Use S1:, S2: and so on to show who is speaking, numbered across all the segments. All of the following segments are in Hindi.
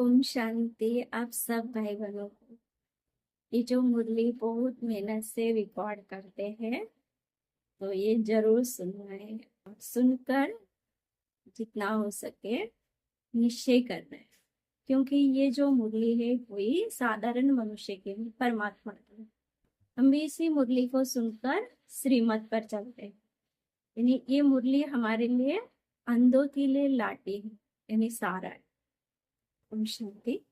S1: ओम शांति। आप सब भाई बहनों को ये जो मुरली बहुत मेहनत से रिकॉर्ड करते हैं, तो ये जरूर सुनना है और सुनकर जितना हो सके निश्चय करना है, क्योंकि ये जो मुरली है कोई साधारण मनुष्य के लिए, परमात्मा के लिए। हम भी इसी मुरली को सुनकर श्रीमत पर चलते हैं। यानी ये मुरली हमारे लिए अंधों के लिए लाठी है, यानी सारा है। ओम शांति।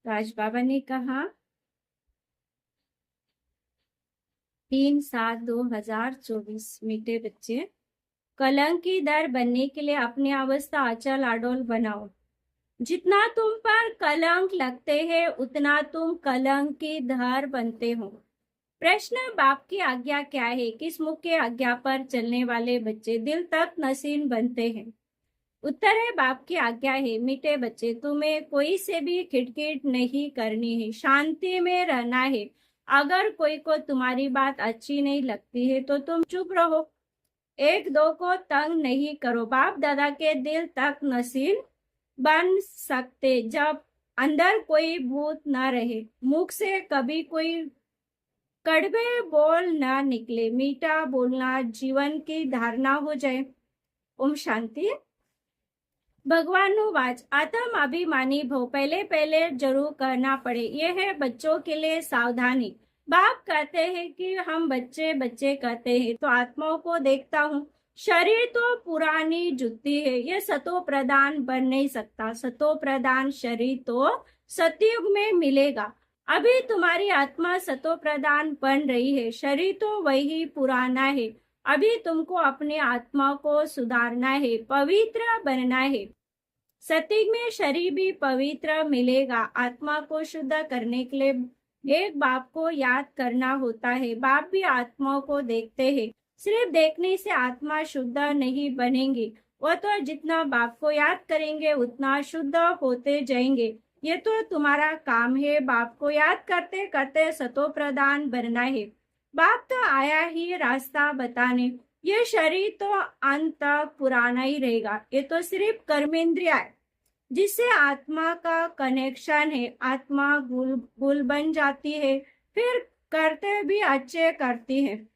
S1: राज बाबा ने कहा 3/7/2024। मीठे बच्चे, कलंक की दर बनने के लिए अपनी अवस्था अचल अडोल बनाओ। जितना तुम पर कलंक लगते हैं उतना तुम कलंक की दर बनते हो। प्रश्न, बाप की आज्ञा क्या है? किस मुख्य आज्ञा पर चलने वाले बच्चे दिल तक नसीन बनते हैं? उत्तर है, बाप की आज्ञा है। मीठे बच्चे, तुम्हें कोई से भी खिटखिट नहीं करनी है, शांति में रहना है। अगर कोई को तुम्हारी बात अच्छी नहीं लगती है तो तुम चुप रहो। एक दो को तंग नहीं करो। बाप दादा के दिल तक नसीन बन सकते जब अंदर कोई भूत न रहे, मुख से कभी कोई कड़वे बोल ना निकले, मीठा बोलना जीवन की धारणा हो जाए। ओम शांति। भगवान नु वाच, आत्म अभिमानी भव, पहले पहले जरूर करना पड़े। यह है बच्चों के लिए सावधानी। बाप कहते हैं कि हम बच्चे बच्चे कहते हैं, तो आत्माओं को देखता हूँ। शरीर तो पुरानी जुत्ती है, यह सतो प्रदान बन नहीं सकता। सतो प्रदान शरीर तो सतयुग में मिलेगा। अभी तुम्हारी आत्मा सतो प्रदान बन रही है, शरीर तो वही पुराना है। अभी तुमको अपने आत्मा को सुधारना है, पवित्र बनना है। सतयुग में शरीर भी पवित्र मिलेगा। आत्मा को शुद्ध करने के लिए एक बाप को याद करना होता है। बाप भी आत्माओं को देखते हैं। सिर्फ देखने से आत्मा शुद्ध नहीं बनेंगी, वो तो जितना बाप को याद करेंगे उतना शुद्ध होते जाएंगे। ये तो तुम्हारा काम है, बाप को याद करते करते सतो प्रदान बनना है। बाप तो आया ही रास्ता बताने। ये शरीर तो अंत तक पुराना ही रहेगा, ये तो सिर्फ कर्मेंद्रिया है जिससे आत्मा का कनेक्शन है। आत्मा गुल बन जाती है, फिर करते भी अच्छे करती है।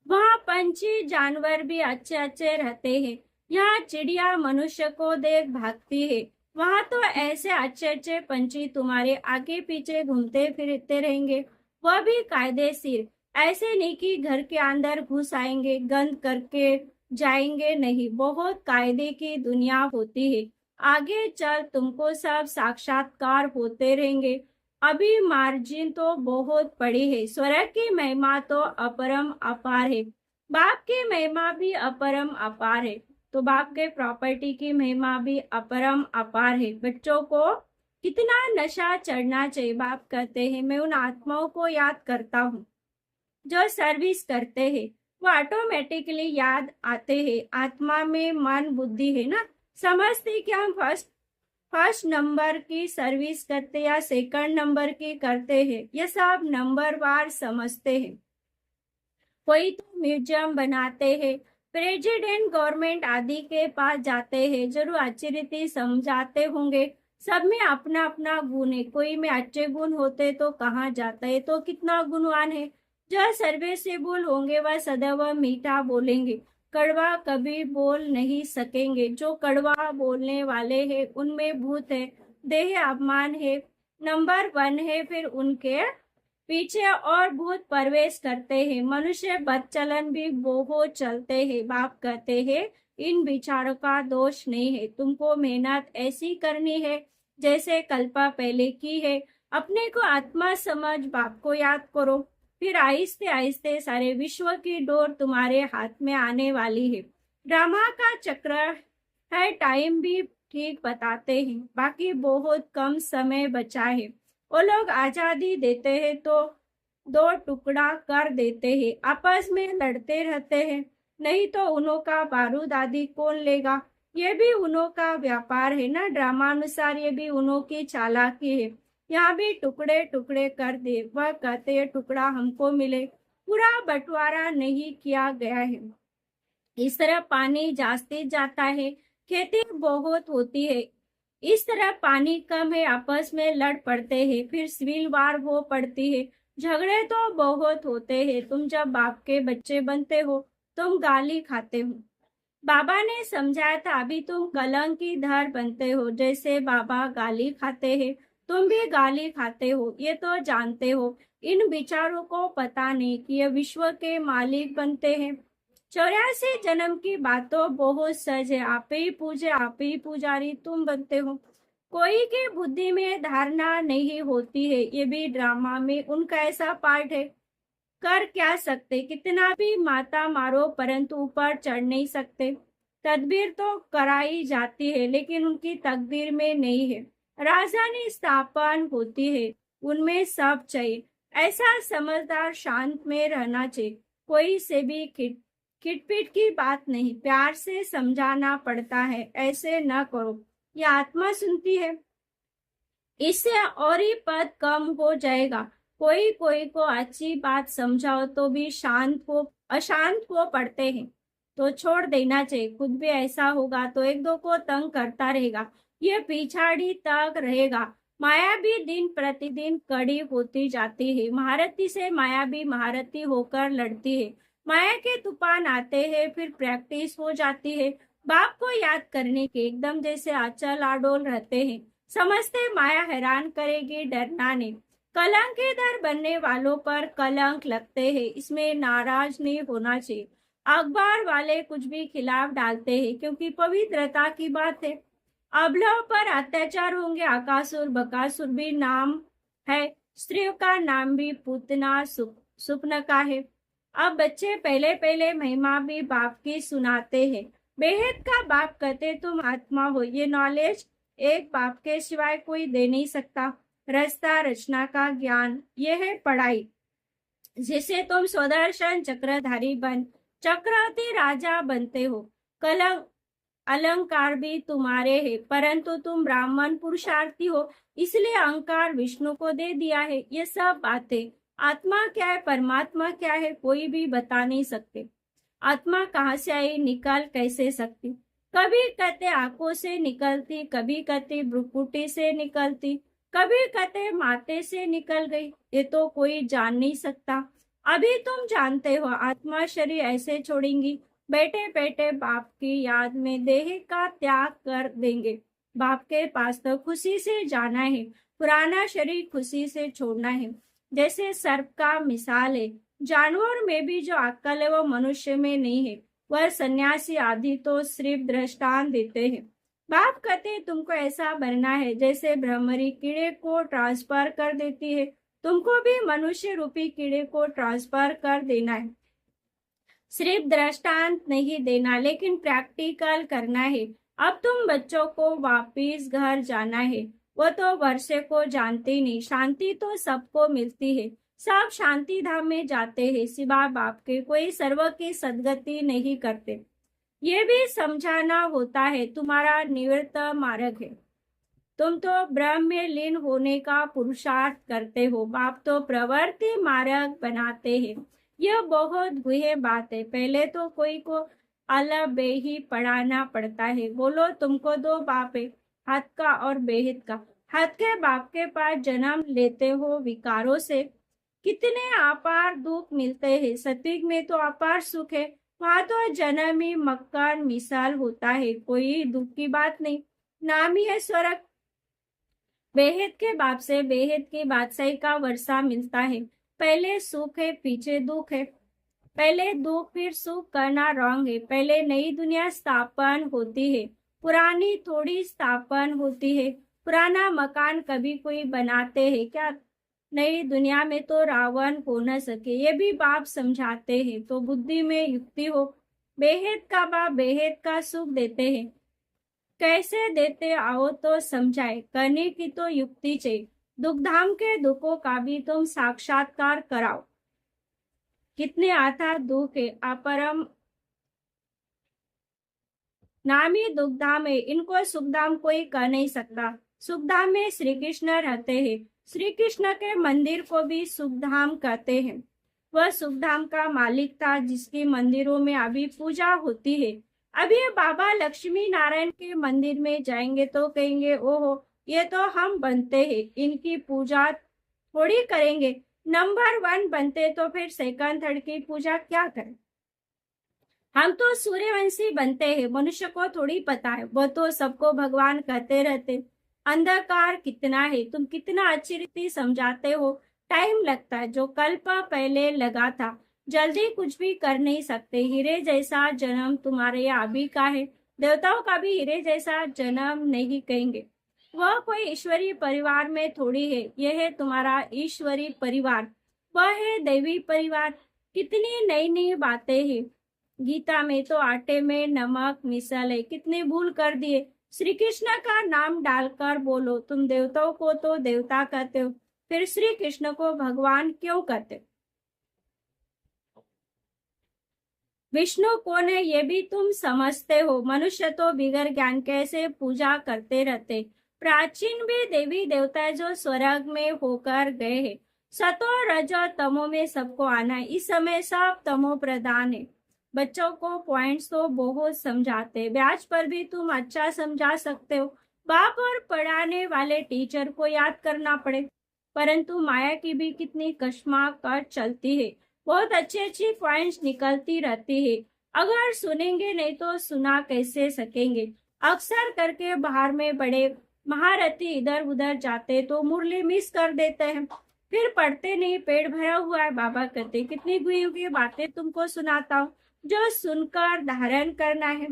S1: वहाँ पंछी जानवर भी अच्छे अच्छे रहते हैं। यहाँ चिड़िया मनुष्य को देख भागती है। वहाँ तो ऐसे अच्छे अच्छे पंछी तुम्हारे आगे पीछे घूमते फिरते रहेंगे, वह भी कायदेशीर। ऐसे नहीं कि घर के अंदर घुस आएंगे, गंद करके जाएंगे, नहीं। बहुत कायदे की दुनिया होती है। आगे चल तुमको सब साक्षात्कार होते रहेंगे। अभी मार्जिन तो बहुत बड़ी है। स्वर्ग की महिमा तो अपरम अपार है, बाप की महिमा भी अपरम अपार है, तो बाप के प्रॉपर्टी की महिमा भी अपरम अपार है। बच्चों को कितना नशा चढ़ना चाहिए। बाप कहते हैं, मैं उन आत्माओं को याद करता हूँ जो सर्विस करते हैं, वो ऑटोमेटिकली याद आते हैं। आत्मा में मन बुद्धि है ना, समझते कि हम फर्स्ट नंबर की सर्विस करते या सेकंड नंबर की करते हैं, ये सब नंबर वार समझते हैं। कोई तो म्यूजियम बनाते हैं, प्रेसिडेंट गवर्नमेंट आदि के पास जाते हैं, जरूर अच्छी रीति समझाते होंगे। सब में अपना अपना गुण है, कोई में अच्छे गुण होते तो कहाँ जाता है, तो कितना गुणवान है। जो सर्विसेबल होंगे वह सदैव मीठा बोलेंगे, कड़वा कभी बोल नहीं सकेंगे। जो कड़वा बोलने वाले हैं उनमें भूत है, देह अपमान है, नंबर 1 है, फिर उनके पीछे और भूत प्रवेश करते हैं। मनुष्य बदचलन भी बहुत चलते हैं। बाप कहते हैं, इन विचारों का दोष नहीं है, तुमको मेहनत ऐसी करनी है जैसे कल्पा पहले की है। अपने को आत्मा समझ बाप को याद करो, फिर आहिस्ते आहिस्ते सारे विश्व की डोर तुम्हारे हाथ में आने वाली है। ड्रामा का चक्र है, टाइम भी ठीक बताते हैं, बाकी बहुत कम समय बचा है। वो लोग आजादी देते हैं तो 2 टुकड़ा कर देते हैं, आपस में लड़ते रहते हैं, नहीं तो उन्हों का बारूद आदि कौन लेगा। ये भी उन्हों का व्यापार है ना, ड्रामा अनुसार ये भी उन्हों की चालाकी है। यहाँ भी टुकड़े टुकड़े कर दे, वह कहते हैं टुकड़ा हमको मिले, पूरा बंटवारा नहीं किया गया है। इस तरह पानी जाते जाता है, खेती बहुत होती है, इस तरह पानी कम है, आपस में लड़ पड़ते हैं, फिर सिविल वार हो पड़ती है, झगड़े तो बहुत होते हैं। तुम जब बाप के बच्चे बनते हो, तुम गाली खाते हो। बाबा ने समझाया था, अभी तुम कलंक की धर बनते हो, जैसे बाबा गाली खाते हैं, तुम भी गाली खाते हो, ये तो जानते हो। इन विचारों को पता नहीं कि ये विश्व के मालिक बनते हैं। 84 जन्म की बातों बहुत सहज है, आप ही पूजे आप ही पुजारी तुम बनते हो। कोई की बुद्धि में धारणा नहीं होती है, ये भी ड्रामा में उनका ऐसा पार्ट है। कर क्या सकते, कितना भी माता मारो परंतु ऊपर चढ़ नहीं सकते। तदबीर तो कराई जाती है, लेकिन उनकी तकदीर में नहीं है। राजधानी स्थापन होती है, उनमें सब चाहिए। ऐसा समझदार शांत में रहना चाहिए, कोई से भी खिटपिट की बात नहीं, प्यार से समझाना पड़ता है, ऐसे न करो, ये आत्मा सुनती है। इससे और ही पद कम हो जाएगा। कोई कोई को अच्छी बात समझाओ तो भी शांत को अशांत को पढ़ते हैं, तो छोड़ देना चाहिए। खुद भी ऐसा होगा तो एक दो को तंग करता रहेगा, ये पिछाड़ी तक रहेगा। माया भी दिन प्रतिदिन कड़ी होती जाती है, महारथी से माया भी महारथी होकर लड़ती है। माया के तूफान आते हैं, फिर प्रैक्टिस हो जाती है। बाप को याद करने के एकदम जैसे आचल आडोल रहते हैं, समझते माया हैरान करेगी, डरना नहीं। कलंकीदार बनने वालों पर कलंक लगते हैं, इसमें नाराज नहीं होना चाहिए। अखबार वाले कुछ भी खिलाफ डालते हैं, क्योंकि पवित्रता की बात है। अबलाओं पर अत्याचार होंगे, आकासुर बकासुर भी नाम है, स्त्रियों का नाम भी पूतना सुपन का है। अब बच्चे पहले पहले महिमा भी बाप की सुनाते हैं। बेहद का बाप कहते तुम आत्मा हो, ये नॉलेज एक बाप के सिवाय कोई दे नहीं सकता। रास्ता रचना का ज्ञान, ये है पढ़ाई, जिसे तुम स्वदर्शन चक्रधारी बन चक्रवर्ती राजा बनते हो। कलंक अलंकार भी तुम्हारे हैं, परंतु तुम ब्राह्मण पुरुषार्थी हो, इसलिए अहंकार विष्णु को दे दिया है। ये सब बातें, आत्मा क्या है परमात्मा क्या है कोई भी बता नहीं सकते। आत्मा कहाँ से आई, निकल कैसे सकती। कभी कहते आंखों से निकलती, कभी कहते भ्रुकुटी से निकलती, कभी कहते माथे से निकल गई, ये तो कोई जान नहीं सकता। अभी तुम जानते हो आत्मा शरीर ऐसे छोड़ेंगी, बैठे बैठे बाप की याद में देह का त्याग कर देंगे। बाप के पास तो खुशी से जाना है, पुराना शरीर खुशी से छोड़ना है। जैसे सर्प का मिसाल है, जानवर में भी जो अक्ल है वो मनुष्य में नहीं है। वह सन्यासी आदि तो सिर्फ दृष्टांत देते हैं। बाप कहते तुमको ऐसा बनना है जैसे भ्रमरी कीड़े को ट्रांसफर कर देती है, तुमको भी मनुष्य रूपी कीड़े को ट्रांसफर कर देना है। सिर्फ दृष्टांत नहीं देना, लेकिन प्रैक्टिकल करना है। अब तुम बच्चों को वापिस घर जाना है, वो तो वर्षे को जानते नहीं। शांति तो सबको मिलती है, सब शांति धाम में जाते हैं, सिवा बाप के कोई सर्व की सदगति नहीं करते। ये भी समझाना होता है, तुम्हारा निवृत्त मार्ग है, तुम तो ब्रह्म में लीन होने का पुरुषार्थ करते हो, बाप तो प्रवृत्ति मार्ग बनाते हैं। यह बहुत गुहे बात है, पहले तो कोई को अल बेही पढ़ाना पड़ता है। बोलो तुमको दो बाप है, हाथ का और बेहित का। हाथ के बाप के पास जन्म लेते हो विकारों से, कितने अपार दुख मिलते हैं। सत्युग में तो अपार सुख है, वहां तो जन्म ही मक्कार मिसाल होता है, कोई दुख की बात नहीं, नाम ही है स्वर्ग। बेहद के बाप से बेहद की बादशाही का वर्षा मिलता है। पहले सुख है पीछे दुख है, पहले दुख फिर सुख करना रॉन्ग है। पहले नई दुनिया स्थापन होती है, पुरानी थोड़ी स्थापन होती है। पुराना मकान कभी कोई बनाते हैं क्या, नई दुनिया में तो रावण हो न सके, ये भी बाप समझाते हैं। तो बुद्धि में युक्ति हो, बेहद का बाप बेहद का सुख देते हैं, कैसे देते आओ तो समझाए, करने की तो युक्ति चाहिए। दुखधाम के दुखों का भी तुम साक्षात्कार कराओ, कितने आता दुख है, अपरम नाम ही दुखधाम है, इनको सुखधाम कोई कर नहीं सकता। सुखधाम में श्री कृष्ण रहते हैं, श्री कृष्ण के मंदिर को भी सुखधाम कहते हैं। वह सुखधाम का मालिक था, जिसकी मंदिरों में अभी पूजा होती है। अभी बाबा लक्ष्मी नारायण के मंदिर में जाएंगे तो कहेंगे ओहो ये तो हम बनते हैं, इनकी पूजा थोड़ी करेंगे। नंबर 1 बनते तो फिर सेकंड थर्ड की पूजा क्या करें। हम तो सूर्यवंशी बनते हैं, मनुष्य को थोड़ी पता है, वो तो सबको भगवान कहते रहते। अंधकार कितना है, तुम कितना अच्छी रीति समझाते हो, टाइम लगता है, जो कल्प पहले लगा था, जल्दी कुछ भी कर नहीं सकते। हीरे जैसा जन्म तुम्हारे यहाँ अभी का है, देवताओं का भी हीरे जैसा जन्म नहीं कहेंगे। वह कोई ईश्वरीय परिवार में थोड़ी है, यह है तुम्हारा ईश्वरीय परिवार, वह है दैवी परिवार। कितनी नई नई बातें हैं। गीता में तो आटे में नमक मिसल है, कितने भूल कर दिए। श्री कृष्ण का नाम डालकर बोलो, तुम देवताओं को तो देवता कहते हो, फिर श्री कृष्ण को भगवान क्यों कहते हो। विष्णु कौन है ये भी तुम समझते हो। मनुष्य तो बिगर ज्ञान कैसे पूजा करते रहते। प्राचीन भी देवी देवता जो स्वर्ग में होकर गए हैं। सतो रजो तमो में सबको आना है, इस समय सब तमो प्रधान है। बच्चों को पॉइंट्स तो बहुत समझाते, ब्याज पर भी तुम अच्छा समझा सकते हो। बाप और पढ़ाने वाले टीचर को याद करना पड़े, परंतु माया की भी कितनी कश्मा कर चलती है, बहुत अच्छी अच्छी पॉइंट्स निकलती रहती है। अगर सुनेंगे नहीं तो सुना कैसे सकेंगे। अक्सर करके बाहर में बड़े महारथी इधर उधर जाते तो मुरली मिस कर देते हैं, फिर पढ़ते नहीं, पेट भरा हुआ है। बाबा कहते कितनी गुई बातें तुमको सुनाता हूँ, जो सुनकर धारण करना है।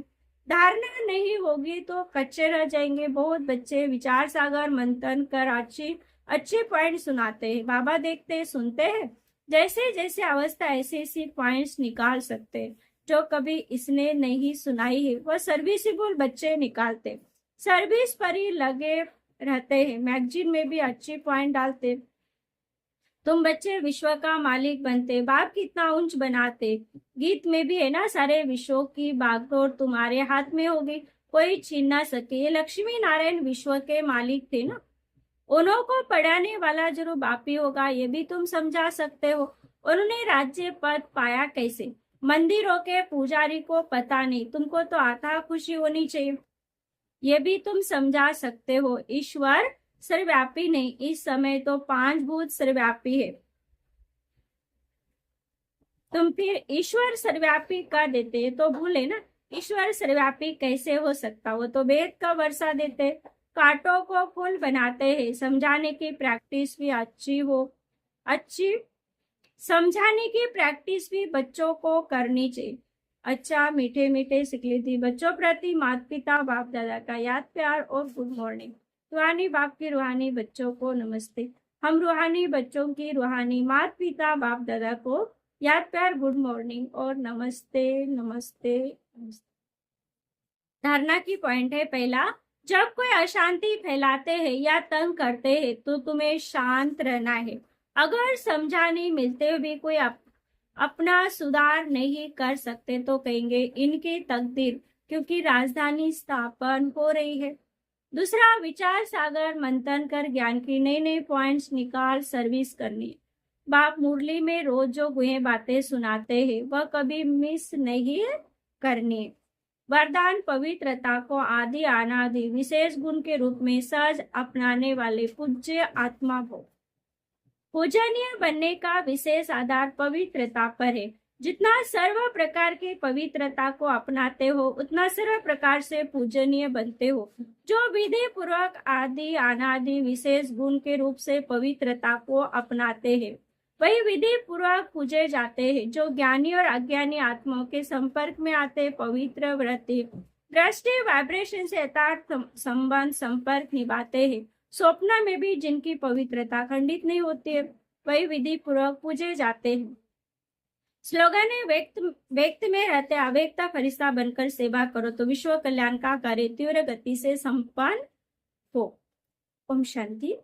S1: धारणा नहीं होगी तो कच्चे रह जाएंगे। बहुत बच्चे विचार सागर मंथन कर अच्छी अच्छे पॉइंट सुनाते हैं, बाबा देखते सुनते हैं, जैसे जैसे अवस्था ऐसे ऐसी पॉइंट्स निकाल सकते हैं जो कभी इसने नहीं सुनाई है। वह सर्विसेबल बच्चे निकालते, सर्विस पर ही लगे रहते हैं, मैगजीन में भी अच्छी पॉइंट डालते। तुम बच्चे विश्व का मालिक बनते, बाप कितना ऊंच बनाते। गीत में भी है ना, सारे विश्व की बागडोर तुम्हारे हाथ में होगी, कोई छीन ना सके। ये लक्ष्मी नारायण विश्व के मालिक थे ना, उनको पढ़ाने वाला जरूर बाप ही होगा, ये भी तुम समझा सकते हो। उन्होंने राज्य पद पाया कैसे, मंदिरों के पुजारी को पता नहीं, तुमको तो आता खुशी होनी चाहिए, ये भी तुम समझा सकते हो। ईश्वर सर्वव्यापी नहीं, इस समय तो 5 भूत सर्वव्यापी है। तुम फिर ईश्वर सर्वव्यापी कर देते तो भूले ना, ईश्वर सर्वव्यापी कैसे हो सकता, वो तो वेद का वर्षा देते, कांटों को फूल बनाते हैं। समझाने की प्रैक्टिस भी अच्छी समझाने की प्रैक्टिस भी बच्चों को करनी चाहिए। अच्छा मीठे मीठे सिकलिती बच्चों प्रति माता पिता बाप दादा का याद प्यार और गुड मॉर्निंग। रूहानी बाप की रूहानी बच्चों को नमस्ते। हम रूहानी बच्चों की रूहानी माता पिता बाप दादा को याद प्यार गुड मॉर्निंग और नमस्ते नमस्ते नमस्ते। धारणा की पॉइंट है पहला, जब कोई अशांति फैलाते हैं या तंग करते हैं तो तुम्हें शांत रहना है। अगर समझाने मिलते हुए भी कोई अपना सुधार नहीं कर सकते तो कहेंगे इनकी तकदीर, क्योंकि राजधानी स्थापन हो रही है। दूसरा, विचार सागर मंथन कर ज्ञान की नई नई पॉइंट्स निकाल सर्विस करनी। बाप मुरली में रोज जो गुहे बातें सुनाते हैं वह कभी मिस नहीं करनी। वरदान पवित्रता को आदि अनादि विशेष गुण के रूप में सहज अपनाने वाले पूज्य आत्मा हो। पूजनीय बनने का विशेष आधार पवित्रता पर है। जितना सर्व प्रकार की पवित्रता को अपनाते हो उतना सर्व प्रकार से पूजनीय बनते हो। जो विधि पूर्वक आदि अनादि विशेष गुण के रूप से पवित्रता को अपनाते हैं वही विधि पूर्वक पूजे जाते हैं। जो ज्ञानी और अज्ञानी आत्माओं के संपर्क में आते पवित्र वृत्ति दृष्टि वाइब्रेशन से यथार्थ संबंध संपर्क निभाते हैं। स्वप्न में भी जिनकी पवित्रता खंडित नहीं होती है वही विधि पूर्वक पूजे जाते हैं। स्लोगन है, व्यक्त में रहते अव्यक्त फरिश्ता बनकर सेवा करो तो विश्व कल्याण का कार्य तीव्र गति से संपन्न हो। ओम शांति।